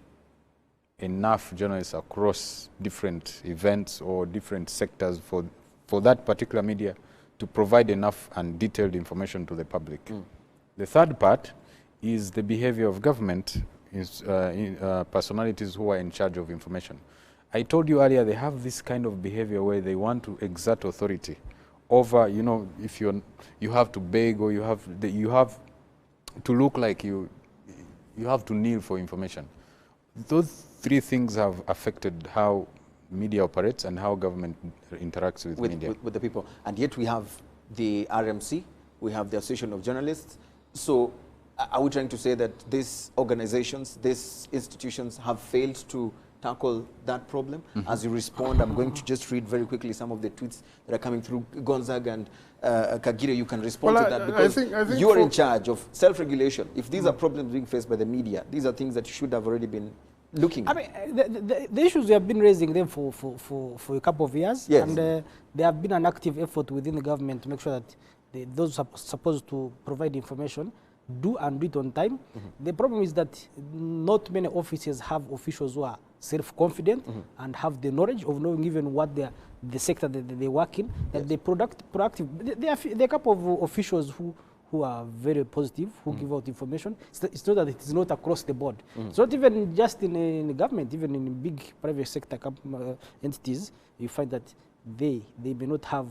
enough journalists across different events or different sectors for that particular media to provide enough and detailed information to the public. The third part is the behavior of government, personalities who are in charge of information. I told you earlier, they have this kind of behavior where they want to exert authority over, you know, if you have to beg, or you have to look like you have to kneel for information. Those three things have affected how media operates and how government interacts with media. With the people. And yet we have the RMC, we have the Association of Journalists. So are we trying to say that these organizations, these institutions have failed to tackle that problem? As you respond, I'm going to just read very quickly some of the tweets that are coming through. Gonzaga and Kagire, you can respond to that, because I think you are in charge of self-regulation. If these are problems being faced by the media, these are things that should have already been looking. I mean, the issues we have been raising them for a couple of years, and there have been an active effort within the government to make sure that those who are supposed to provide information do and do it on time. The problem is that not many offices have officials who are self-confident and have the knowledge of knowing even what the sector that they work in, that they proactive. There are a couple of officials who are very positive, who give out information. It's not that it is not across the board. It's not even just in the government, even in big private sector entities, you find that they may not have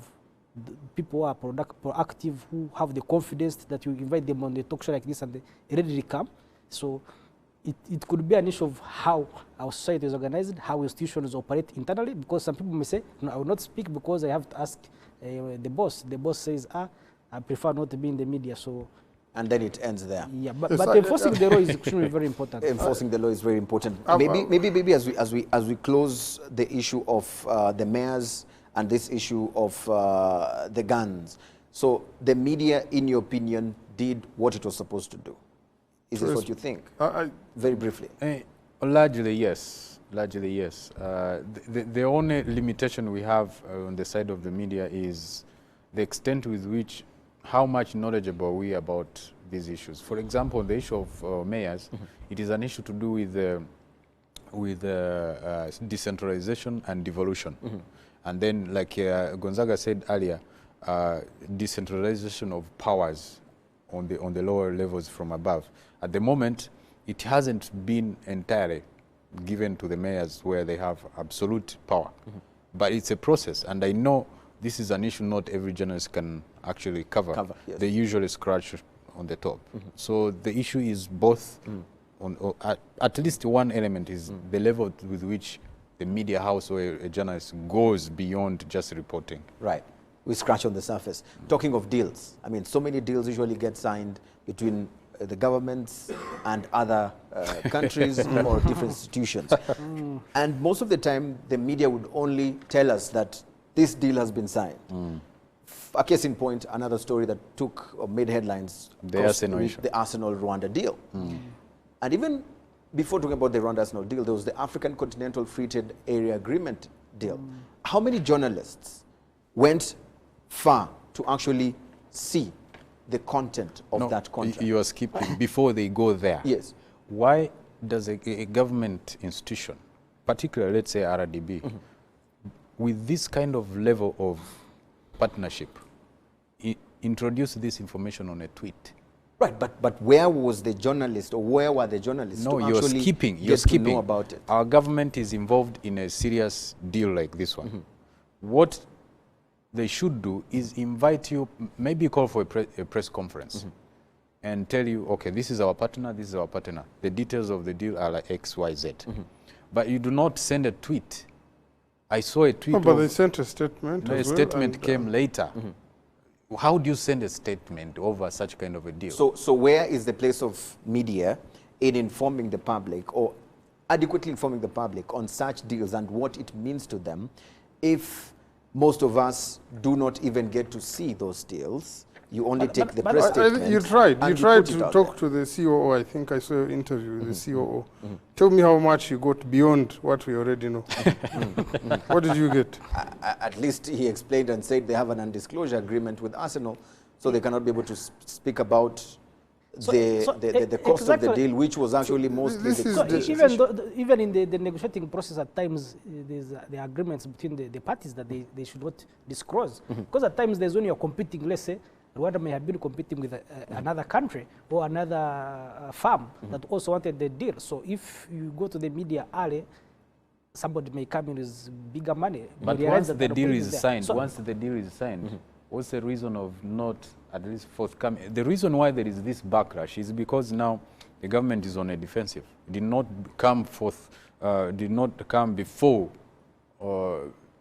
people who are proactive, who have the confidence that you invite them on the talk show like this and they readily come. So it could be an issue of how our society is organized, how institutions operate internally, because some people may say, no, I will not speak because I have to ask the boss. The boss says, I prefer not to be in the media. So, and then it ends there. yeah, but, Yes, but enforcing the law is extremely very important. Enforcing the law is very important. Maybe as we close the issue of the mayors and this issue of the guns. So the media, in your opinion, did what it was supposed to do. Is this what you think? Very briefly. Largely, yes. Largely, yes. The only limitation we have on the side of the media is the extent with which, how much knowledgeable we are about these issues. For example, the issue of mayors, it is an issue to do with decentralization and devolution. And then, like Gonzaga said earlier, decentralization of powers on the lower levels from above. At the moment, it hasn't been entirely given to the mayors where they have absolute power. But it's a process, and I know this is an issue not every journalist can actually cover. Yes. They usually scratch on the top. So the issue is both, at least one element is the level with which the media house or a journalist goes beyond just reporting. Right. We scratch on the surface. Talking of deals, I mean, so many deals usually get signed between the governments and other countries or different institutions. And most of the time, the media would only tell us that this deal has been signed. A case in point, another story that took or made headlines, The Arsenal issue. the Arsenal-Rwanda deal. And even before talking about the Rwanda-Arsenal deal, there was the African Continental Free Trade Area Agreement deal. How many journalists went far to actually see the content of that contract? You are skipping before they go there. Yes. Why does a government institution, particularly let's say RDB, with this kind of level of partnership, introduce this information on a tweet? Right, but where was the journalist, or where were the journalists No, to you're actually skipping. get You're to skipping. know about it? Our government is involved in a serious deal like this one. What they should do is invite you, maybe call for a press conference and tell you, okay, this is our partner, this is our partner. The details of the deal are like X, Y, Z. But you do not send a tweet. I saw a tweet. No, but they sent a statement. No, a as well, statement and, came later. How do you send a statement over such kind of a deal? So where is the place of media in informing the public, or adequately informing the public on such deals and what it means to them, if most of us do not even get to see those deals? You only take the press I statement. think you tried. You and tried put it to out talk there. to the COO. I think I saw an interview with the COO. Tell me how much you got beyond what we already know. What did you get? At least he explained and said they have an undisclosure agreement with Arsenal, so they cannot be able to speak about the cost of the deal, which was actually mostly this the is So the- even in the negotiating process, at times there's the agreements between the parties that they should not disclose. Because at times there's when you're competing, let's say, Rwanda may have been competing with another country or another farm that also wanted the deal. So if you go to the media early, somebody may come in with bigger money. But You realize once that the the deal opponent is there. signed, So- what's the reason of not at least forthcoming? The reason why there is this backlash is because now the government is on a defensive. It did not come before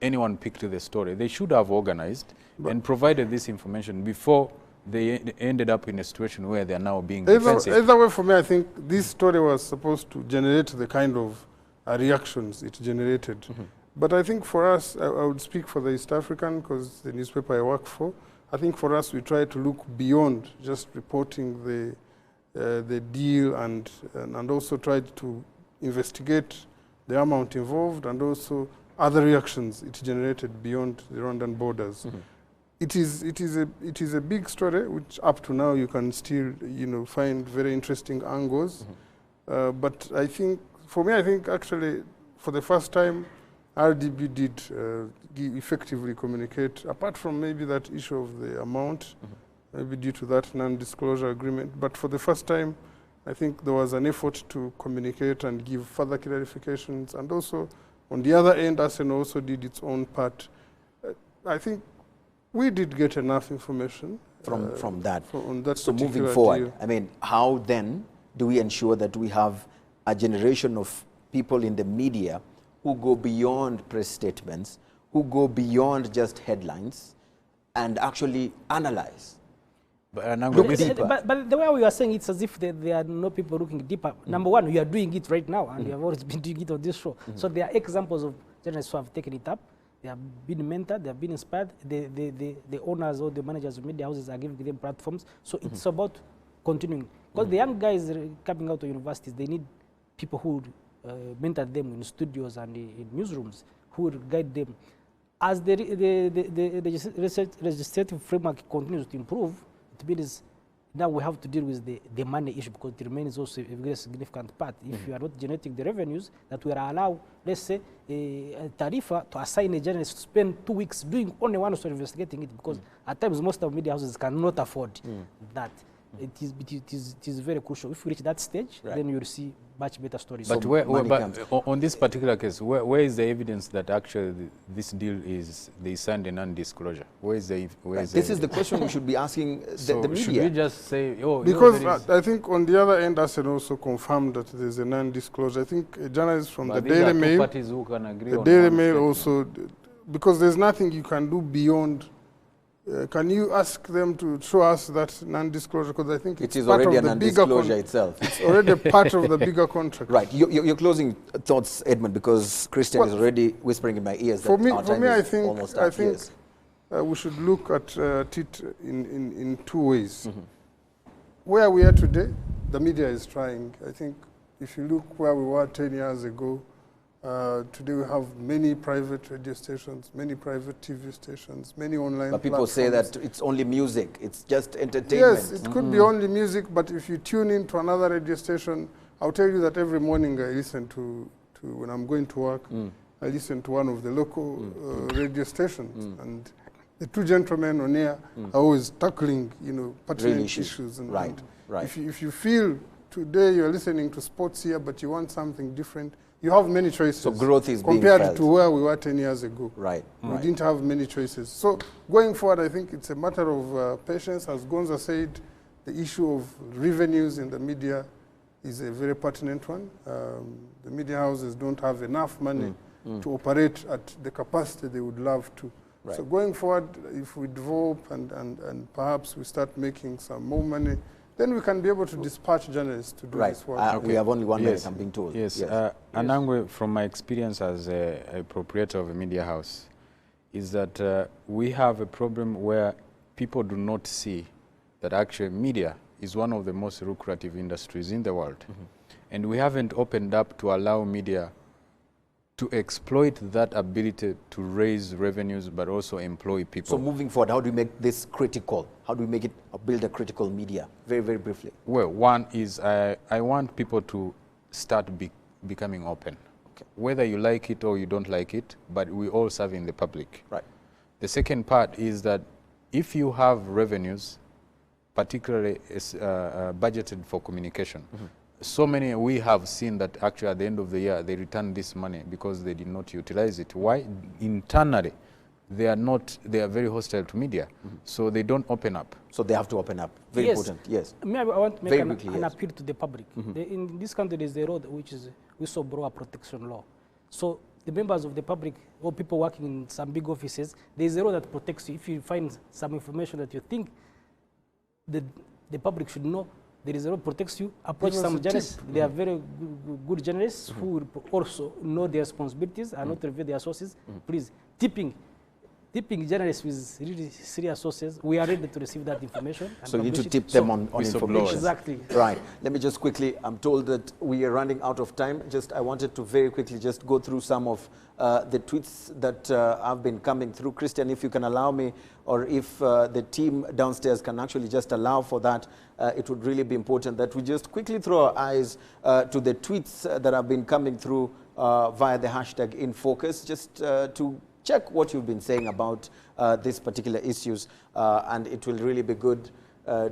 anyone picked the story. They should have organized and provided this information before they ended up in a situation where they are now being defensive. Either way, for me, I think this story was supposed to generate the kind of reactions it generated. But I think for us, I would speak for the East African, because the newspaper I work for, I think for us we try to look beyond just reporting the deal and also try to investigate the amount involved and also other reactions it generated beyond the Rwandan borders. It is a big story, which up to now you can still find very interesting angles. But I think, for me, I think actually for the first time, RDB did effectively communicate, apart from maybe that issue of the amount, maybe due to that non-disclosure agreement. But for the first time, I think there was an effort to communicate and give further clarifications. And also, on the other end, Arsenal also did its own part. I think we did get enough information from that. On that so moving particular forward, deal. I mean, how then do we ensure that we have a generation of people in the media who go beyond press statements, who go beyond just headlines, and actually analyze? But the way we are saying, it's as if there are no people looking deeper. Number one, we are doing it right now, and we have always been doing it on this show. So there are examples of journalists who have taken it up. They have been mentored, they have been inspired. The owners or the managers of media houses are giving them platforms. So it's about continuing. Because the young guys coming out of universities, they need people who would mentor them in studios and in newsrooms, who would guide them. As the legislative framework continues to improve, it means now we have to deal with the money issue, because it remains also a very significant part. If you are not generating the revenues that will allow, let's say, a Tarifa to assign a journalist to spend 2 weeks doing only one story, investigating it, because at times most of media houses cannot afford that. It is very crucial. If we reach that stage, then you'll see much better stories. But, on this particular case, where is the evidence that actually this deal they signed a non-disclosure? Where is the This is the question we should be asking the media. Should we just say, oh, because I think on the other end, Asen also confirmed that there's a non-disclosure. I think a journalist from the Daily Mail, the Daily Mail also, because there's nothing you can do beyond. Can you ask them to show us that non-disclosure? Because I think it's part already of a the bigger non-disclosure itself. It's already part of the bigger contract. Right. Your closing thoughts, Edmund, because Christian is already whispering in my ears that our time is almost up. I think we should look at it in two ways. Where we are today, the media is trying. I think if you look where we were 10 years ago, today we have many private radio stations, many private TV stations, many online But people say that it's only music, it's just entertainment. Yes, it could be only music, but if you tune in to another radio station, I'll tell you that every morning I listen to when I'm going to work, I listen to one of the local radio stations. And the two gentlemen on air are always tackling, pertinent issues. And, right. If you feel today you're listening to sports here, but you want something different, you have many choices. So growth is compared being felt. to where we were 10 years ago. Right. We didn't have many choices. So going forward, I think it's a matter of patience. As Gonza said, the issue of revenues in the media is a very pertinent one. The media houses don't have enough money to operate at the capacity they would love to. Right. So going forward, if we develop and perhaps we start making some more money, then we can be able to dispatch journalists to do this work. We have only 1 minute, I'm being told. Yes. Anangwe, from my experience as a proprietor of a media house, is that we have a problem where people do not see that actually media is one of the most lucrative industries in the world. And we haven't opened up to allow media to exploit that ability to raise revenues but also employ people. So moving forward, how do we make this critical? How do we make it build a critical media? Very, very briefly. Well, one is I want people to start becoming open. Okay. Whether you like it or you don't like it, but we all serve in the public. Right. The second part is that if you have revenues, particularly budgeted for communication, so many we have seen that actually at the end of the year they return this money because they did not utilize it. Why? Internally, they are very hostile to media, so they don't open up. So they have to open up. Very important. Yes. I want to make an appeal to the public. In this country, there is a law which is whistleblower protection law. So the members of the public or people working in some big offices, there is a law that protects you. If you find some information that you think the public should know, there is a law that protects you. Approach some journalists. They are very good journalists who will also know their responsibilities and not reveal their sources. Please, tipping journalists with really serious sources, we are ready to receive that information. So you need to tip them on information. Exactly. Right. Let me just quickly, I'm told that we are running out of time. I wanted to very quickly just go through some of the tweets that have been coming through. Christian, if you can allow me, or if the team downstairs can actually just allow for that, it would really be important that we just quickly throw our eyes to the tweets that have been coming through via the hashtag #InFocus, just to check what you've been saying about these particular issues, and it will really be good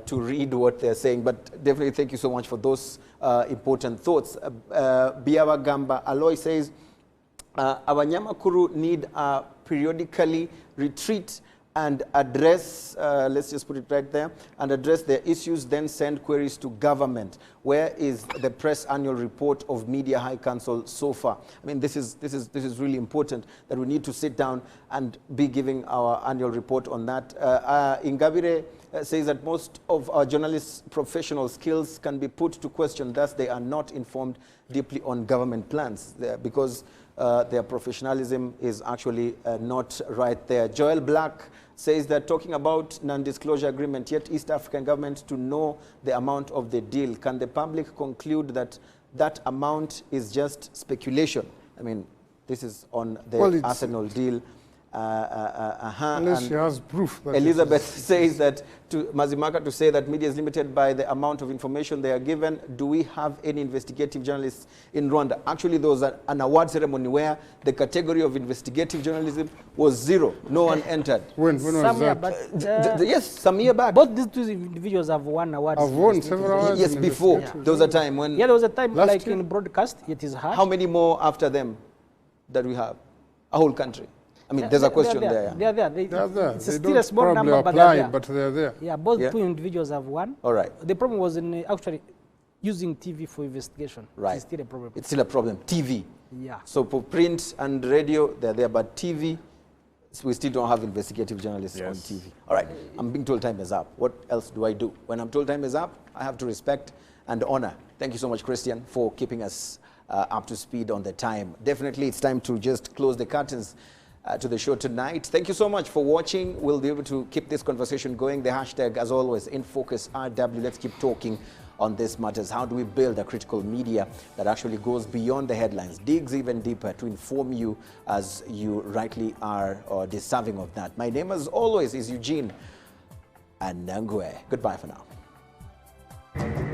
to read what they're saying. But definitely thank you so much for those important thoughts. Biawa Gamba Aloy says, Abanyamakuru need a periodically retreat and address, let's just put it right there, and address their issues, then send queries to government. Where is the press annual report of Media High Council so far? I mean, this is really important, that we need to sit down and be giving our annual report on that. Ingabire says that most of our journalists' professional skills can be put to question, thus they are not informed deeply on government plans, because their professionalism is actually not right there. Joel Black says that talking about non-disclosure agreement, yet East African governments to know the amount of the deal. Can the public conclude that that amount is just speculation? I mean, this is on the Arsenal deal. Unless she has proof. That Elizabeth says that to Mazimaka to say that media is limited by the amount of information they are given. Do we have any investigative journalists in Rwanda? Actually, there was an award ceremony where the category of investigative journalism was 0. No one entered. When was that? Yes, some year back. Both these two individuals have won awards. I've won several awards. Yes, before. Yeah. There was a time when... Yeah, there was a time like in broadcast, it is hard. How many more after them that we have? A whole country. I mean, there's a question there. They are there. They're there. It's they still a small number, apply, but they're there. Yeah, both two individuals have won. All right. The problem was in actually using TV for investigation. Right. It's still a problem. It's still a problem. TV. Yeah. So for print and radio, they're there, but TV, we still don't have investigative journalists on TV. All right. I'm being told time is up. What else do I do? When I'm told time is up, I have to respect and honor. Thank you so much, Christian, for keeping us up to speed on the time. Definitely, it's time to just close the curtains to the show tonight. Thank you so much for watching. We'll be able to keep this conversation going. The hashtag, as always, InFocusRW. Let's keep talking on these matters. How do we build a critical media that actually goes beyond the headlines, digs even deeper to inform you as you rightly are or deserving of that? My name, as always, is Eugene Anangwe. Goodbye for now.